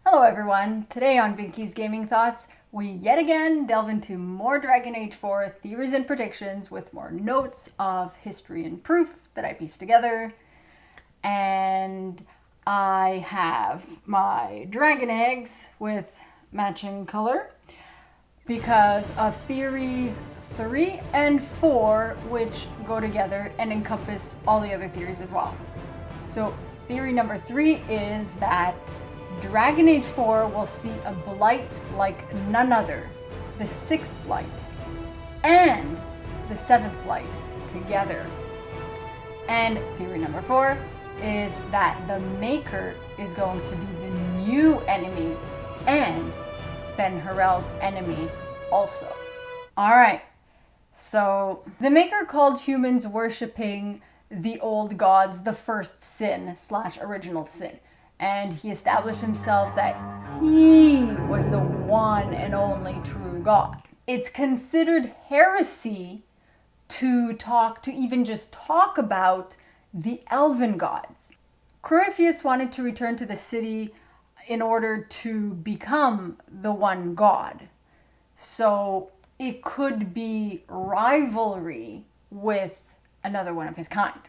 Hello everyone, today on Binky's Gaming Thoughts, we yet again delve into more Dragon Age 4 theories and predictions with more notes of history and proof that I pieced together. And I have my dragon eggs with matching color because of theories 3 and 4, which go together and encompass all the other theories as well. So theory number 3 is that Dragon Age 4 will see a Blight like none other, the 6th Blight and the 7th Blight together. And theory number 4 is that the Maker is going to be the new enemy and Fen'Harel's enemy also. Alright, so the Maker called humans worshipping the old gods the first sin / original sin. And he established himself that he was the one and only true God. It's considered heresy to even just talk about the elven gods. Corypheus wanted to return to the city in order to become the one god. So it could be rivalry with another one of his kind.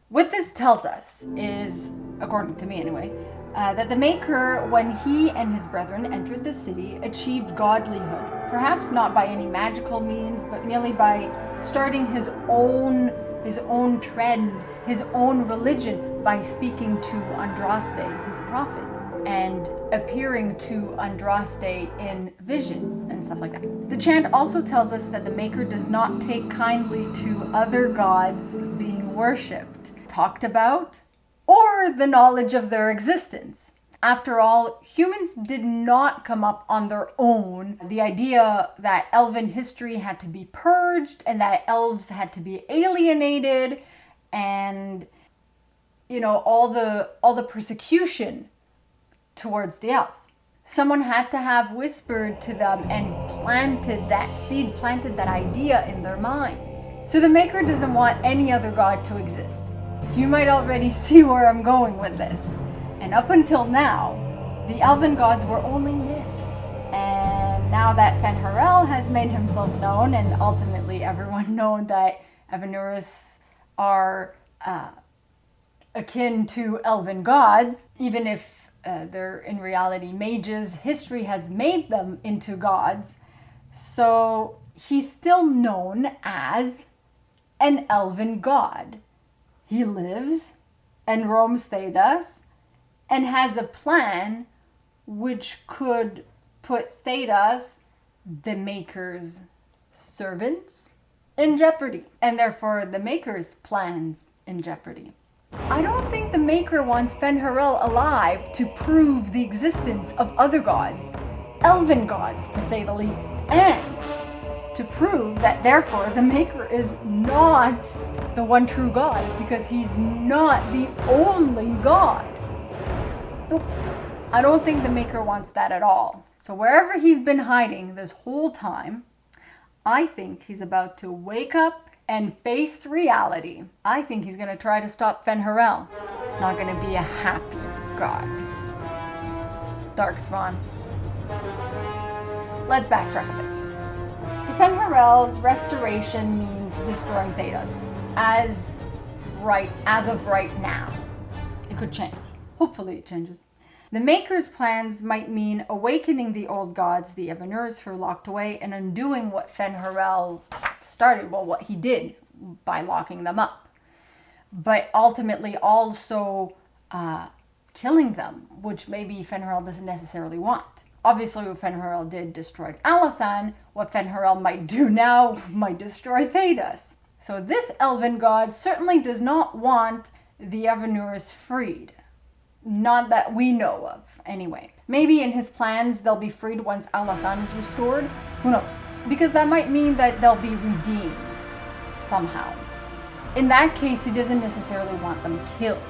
What this tells us is, according to me anyway, that the Maker, when he and his brethren entered the city, achieved godlyhood. Perhaps not by any magical means, but merely by starting his own trend, his own religion, by speaking to Andraste, his prophet, and appearing to Andraste in visions and stuff like that. The chant also tells us that the Maker does not take kindly to other gods being worshipped, talked about, or the knowledge of their existence. After all, humans did not come up on their own. The idea that elven history had to be purged and that elves had to be alienated and, all the persecution towards the elves. Someone had to have whispered to them and planted that seed, planted that idea in their minds. So the Maker doesn't want any other god to exist. You might already see where I'm going with this. And up until now, the elven gods were only myths. And now that Fen'Harel has made himself known, and ultimately everyone known that Evanurus are akin to elven gods, even if they're in reality mages, history has made them into gods. So he's still known as an elven god. He lives and roams Thedas and has a plan which could put Thedas, the Maker's servants, in jeopardy, and therefore the Maker's plans in jeopardy. I don't think the Maker wants Fen'Harel alive to prove the existence of other gods, elven gods to say the least, and to prove that therefore the Maker is not the one true God, because he's not the only God. Nope. I don't think the Maker wants that at all. So wherever he's been hiding this whole time, I think he's about to wake up and face reality. I think he's going to try to stop Fen'Harel. It's not going to be a happy God. Darkspawn. Let's backtrack a bit. So Fen'Harel's restoration means destroying Thedas, as of right now. It could change. Hopefully it changes. The Maker's plans might mean awakening the old gods, the Evanurs, who are locked away, and undoing what Fen'Harel started, what he did by locking them up. But ultimately also killing them, which maybe Fen'Harel doesn't necessarily want. Obviously, what Fen'Harel did destroyed Alathan. What Fen'Harel might do now might destroy Thedas. So this elven god certainly does not want the Evanurs freed. Not that we know of, anyway. Maybe in his plans they'll be freed once Alathan is restored. Who knows? Because that might mean that they'll be redeemed somehow. In that case, he doesn't necessarily want them killed.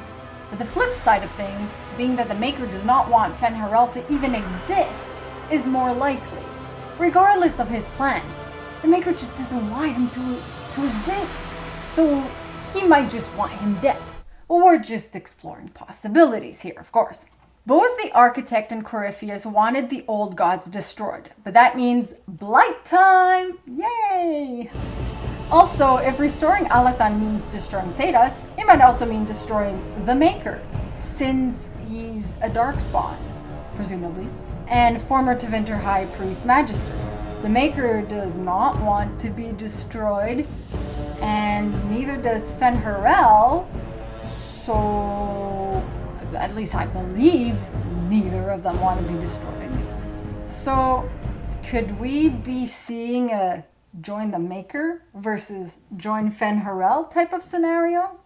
But the flip side of things, being that the Maker does not want Fen'Harel to even exist, is more likely. Regardless of his plans, the Maker just doesn't want him to exist. So he might just want him dead. Well, we're just exploring possibilities here, of course. Both the Architect and Corypheus wanted the old gods destroyed, but that means Blight time! Yay! Also, if restoring Alathan means destroying Thedas, it might also mean destroying the Maker, since he's a Darkspawn, presumably, and former Tevinter High Priest Magister. The Maker does not want to be destroyed, and neither does Fen'Harel, so at least I believe neither of them want to be destroyed. So could we be seeing a join the Maker versus join Fen'Harel type of scenario?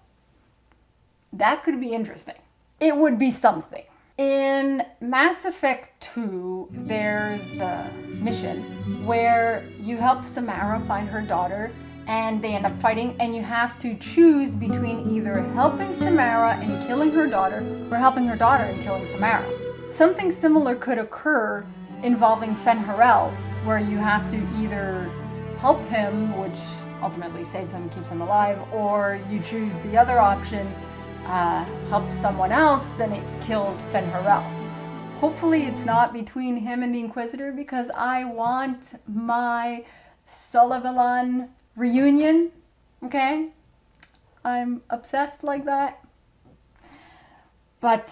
That could be interesting. It would be something. In Mass Effect 2, there's the mission where you help Samara find her daughter and they end up fighting, and you have to choose between either helping Samara and killing her daughter or helping her daughter and killing Samara. Something similar could occur involving Fen'Harel, where you have to either help him, which ultimately saves him and keeps him alive, or you choose the other option, help someone else and it kills Fen'Harel. Hopefully it's not between him and the Inquisitor, because I want my Lavellan reunion, okay? I'm obsessed like that. But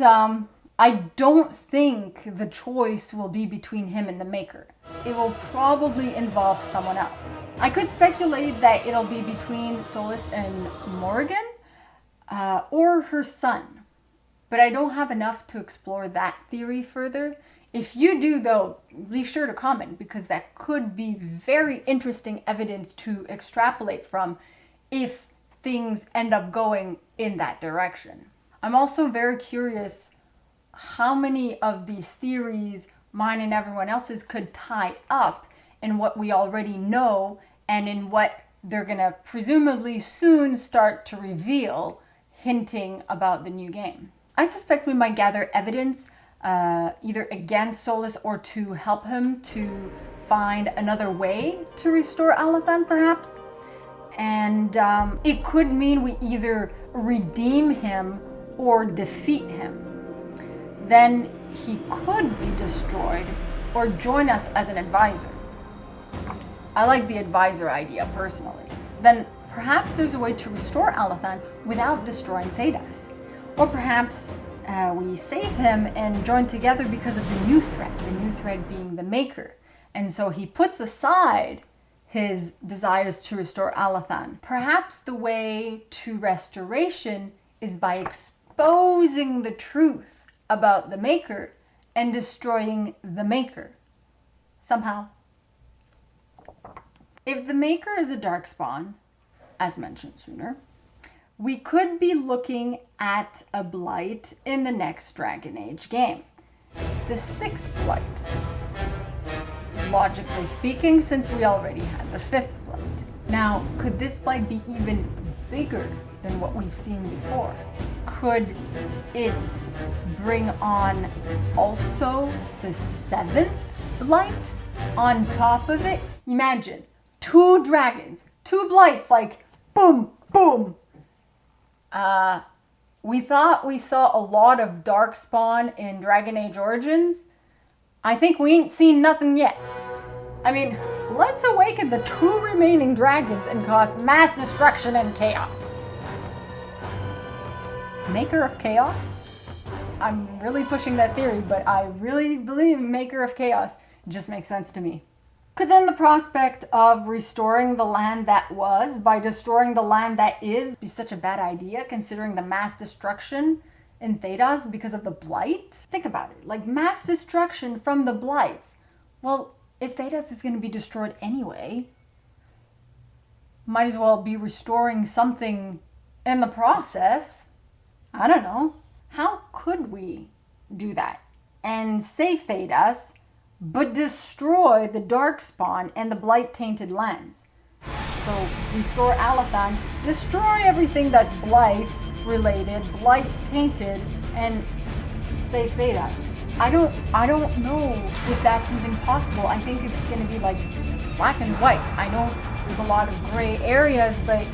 I don't think the choice will be between him and the Maker. It will probably involve someone else. I could speculate that it'll be between Solis and Morrigan, or her son. But I don't have enough to explore that theory further. If you do, though, be sure to comment, because that could be very interesting evidence to extrapolate from if things end up going in that direction. I'm also very curious how many of these theories, mine and everyone else's, could tie up in what we already know and in what they're going to presumably soon start to reveal, hinting about the new game. I suspect we might gather evidence either against Solis or to help him to find another way to restore Alathan, perhaps. And it could mean we either redeem him or defeat him. Then he could be destroyed or join us as an advisor. I like the advisor idea personally. Then perhaps there's a way to restore Alathan without destroying Thedas. Or perhaps we save him and join together because of the new threat being the Maker. And so he puts aside his desires to restore Alathan. Perhaps the way to restoration is by exposing the truth about the Maker and destroying the Maker. Somehow. If the Maker is a Darkspawn, as mentioned sooner, we could be looking at a Blight in the next Dragon Age game. The 6th Blight. Logically speaking, since we already had the 5th Blight. Now, could this Blight be even bigger than what we've seen before? Could it bring on also the 7th Blight on top of it? Imagine 2 dragons, 2 Blights, like boom, boom. We thought we saw a lot of Darkspawn in Dragon Age Origins. I think we ain't seen nothing yet. I mean, let's awaken the 2 remaining dragons and cause mass destruction and chaos. Maker of Chaos? I'm really pushing that theory, but I really believe Maker of Chaos. It just makes sense to me. Could then the prospect of restoring the land that was by destroying the land that is be such a bad idea, considering the mass destruction in Thedas because of the Blight? Think about it, like mass destruction from the Blights. Well, if Thedas is going to be destroyed anyway, might as well be restoring something in the process. I don't know. How could we do that and save Thedas, but destroy the Darkspawn and the Blight-tainted lands? So restore Alathan, destroy everything that's Blight-related, Blight-tainted, and save Thedas. I don't know if that's even possible. I think it's going to be like black and white. I know there's a lot of gray areas, but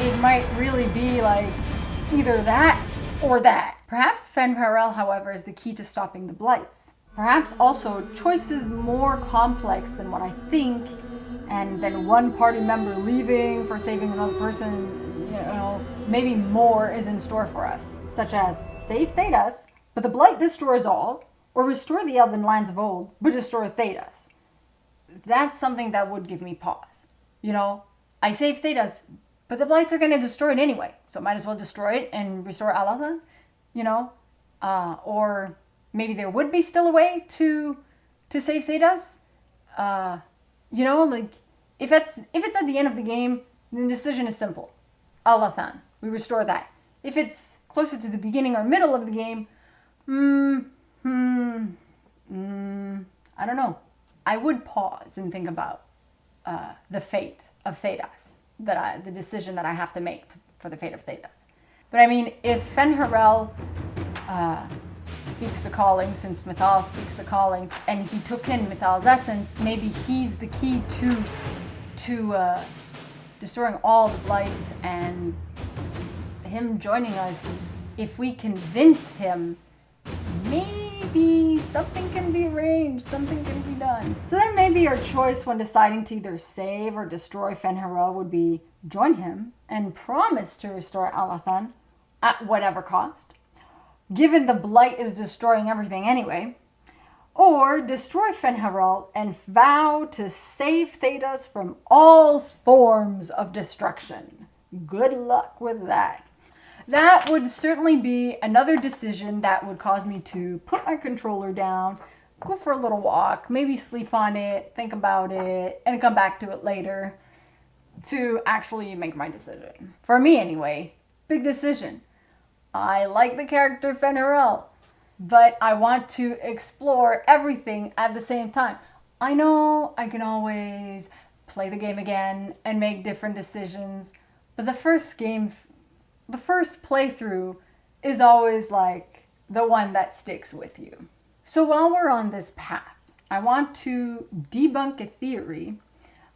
it might really be like either that or that. Perhaps Fen'Harel, however, is the key to stopping the Blights. Perhaps also choice is more complex than what I think, and then one party member leaving for saving another person, maybe more is in store for us, such as save Thedas, but the Blight destroys all, or restore the elven lands of old, but destroy Thedas. That's something that would give me pause. I save Thedas, but the Blights are going to destroy it anyway, so might as well destroy it and restore Lavellan, or maybe there would be still a way to save Thedas. If it's at the end of the game, the decision is simple. Lavellan, we restore that. If it's closer to the beginning or middle of the game, I don't know. I would pause and think about the fate of Thedas, the decision that I have to make for the fate of Thedas. But I mean, if Fen'Harel speaks the calling, since Mythal speaks the calling, and he took in Mythal's essence, maybe he's the key to destroying all the Blights, and him joining us. If we convince him, maybe something can be arranged, something can be done. So then maybe our choice when deciding to either save or destroy Fen'Harel would be join him and promise to restore Lavellan at whatever cost, given the Blight is destroying everything anyway, or destroy Fen'Harel and vow to save Thedas from all forms of destruction. Good luck with that. That would certainly be another decision that would cause me to put my controller down, go for a little walk, maybe sleep on it, think about it, and come back to it later to actually make my decision. For me anyway, big decision. I like the character Fen'Harel, but I want to explore everything at the same time. I know I can always play the game again and make different decisions, but the first playthrough is always like the one that sticks with you. So while we're on this path, I want to debunk a theory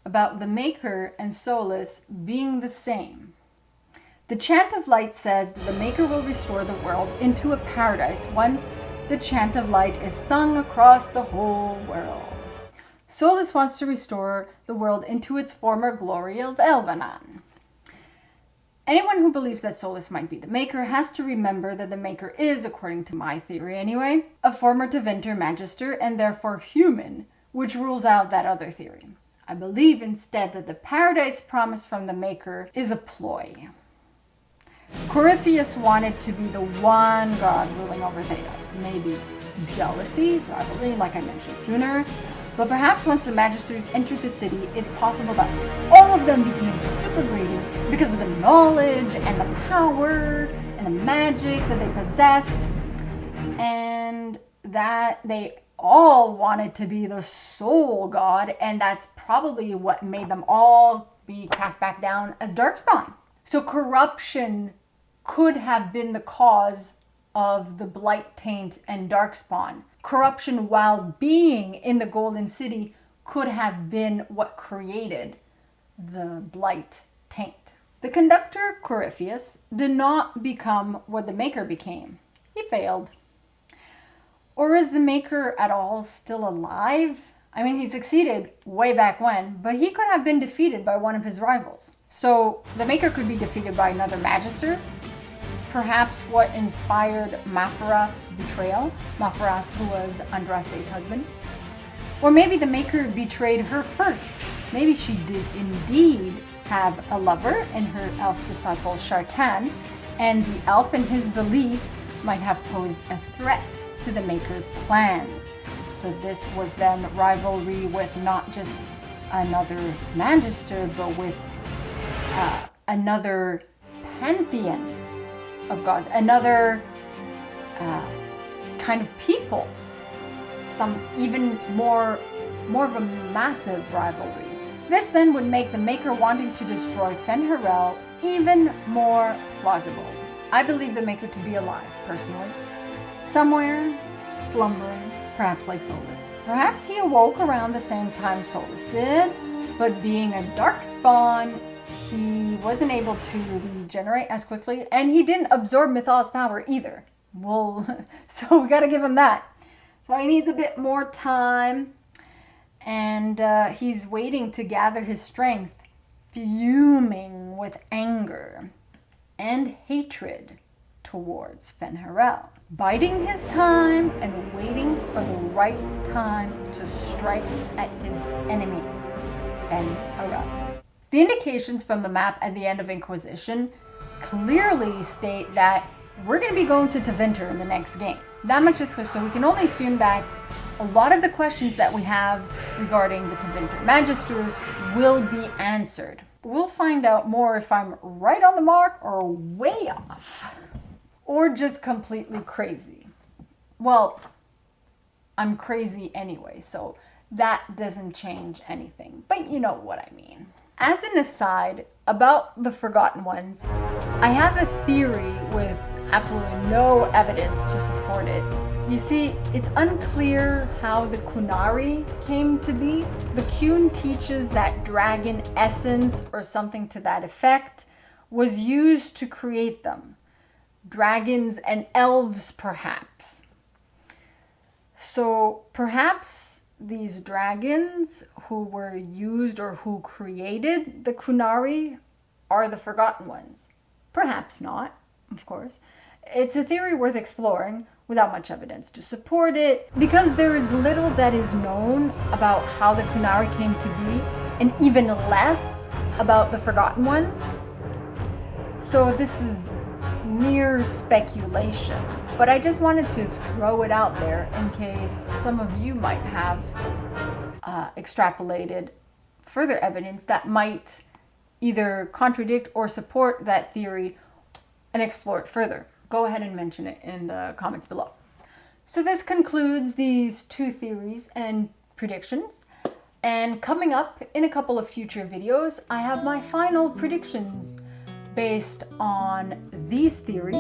about the Maker and Solus being the same. The Chant of Light says that the Maker will restore the world into a paradise once the Chant of Light is sung across the whole world. Solus wants to restore the world into its former glory of Elvenan. Anyone who believes that Solus might be the Maker has to remember that the Maker is, according to my theory anyway, a former Tevinter Magister and therefore human, which rules out that other theory. I believe instead that the paradise promised from the Maker is a ploy. Corypheus wanted to be the one god ruling over Thedas. Maybe jealousy, rivalry, like I mentioned sooner. But perhaps once the Magisters entered the city, it's possible that all of them became super greedy because of the knowledge and the power and the magic that they possessed, and that they all wanted to be the sole god, and that's probably what made them all be cast back down as Darkspawn. So corruption could have been the cause of the Blight taint and Darkspawn. Corruption while being in the Golden City could have been what created the Blight taint. The conductor, Corypheus, did not become what the Maker became. He failed. Or is the Maker at all still alive? I mean, he succeeded way back when, but he could have been defeated by one of his rivals. So the Maker could be defeated by another Magister, perhaps what inspired Mafarath's betrayal, Mafarath who was Andraste's husband. Or maybe the Maker betrayed her first. Maybe she did indeed have a lover in her elf disciple Shartan, and the elf and his beliefs might have posed a threat to the Maker's plans. So this was then rivalry with not just another Magister, but with another pantheon of gods, another kind of peoples, some even more of a massive rivalry. This then would make the Maker wanting to destroy Fen'Harel even more plausible. I believe the Maker to be alive, personally. Somewhere, slumbering, perhaps like Solus. Perhaps he awoke around the same time Solus did, but being a Darkspawn, he wasn't able to regenerate as quickly, and he didn't absorb Mythal's power either. Well, so we got to give him that. So he needs a bit more time, and he's waiting to gather his strength, fuming with anger and hatred towards Fen'Harel, biding his time and waiting for the right time to strike at his enemy, Fen'Harel. The indications from the map at the end of Inquisition clearly state that we're going to be going to Tevinter in the next game. That much is clear, so we can only assume that a lot of the questions that we have regarding the Tevinter Magisters will be answered. We'll find out more if I'm right on the mark or way off, or just completely crazy. Well, I'm crazy anyway, so that doesn't change anything, but you know what I mean. As an aside about the Forgotten Ones, I have a theory with absolutely no evidence to support it. You see, it's unclear how the Qunari came to be. The Qun teaches that dragon essence, or something to that effect, was used to create them. Dragons and elves, perhaps. So perhaps these dragons who were used or who created the Qunari are the Forgotten Ones. Perhaps not, of course. It's a theory worth exploring without much evidence to support it, because there is little that is known about how the Qunari came to be, and even less about the Forgotten Ones. So this is mere speculation, but I just wanted to throw it out there in case some of you might have extrapolated further evidence that might either contradict or support that theory and explore it further. Go ahead and mention it in the comments below. So this concludes these two theories and predictions. And coming up in a couple of future videos, I have my final predictions based on these theories,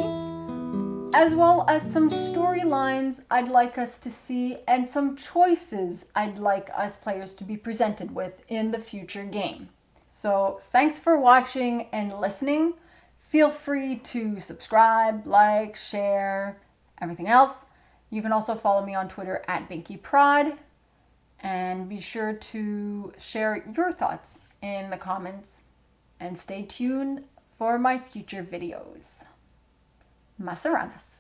as well as some storylines I'd like us to see and some choices I'd like us players to be presented with in the future game. So thanks for watching and listening. Feel free to subscribe, like, share, everything else. You can also follow me on Twitter at BinkyProd, and be sure to share your thoughts in the comments, and stay tuned for my future videos. Masaranas.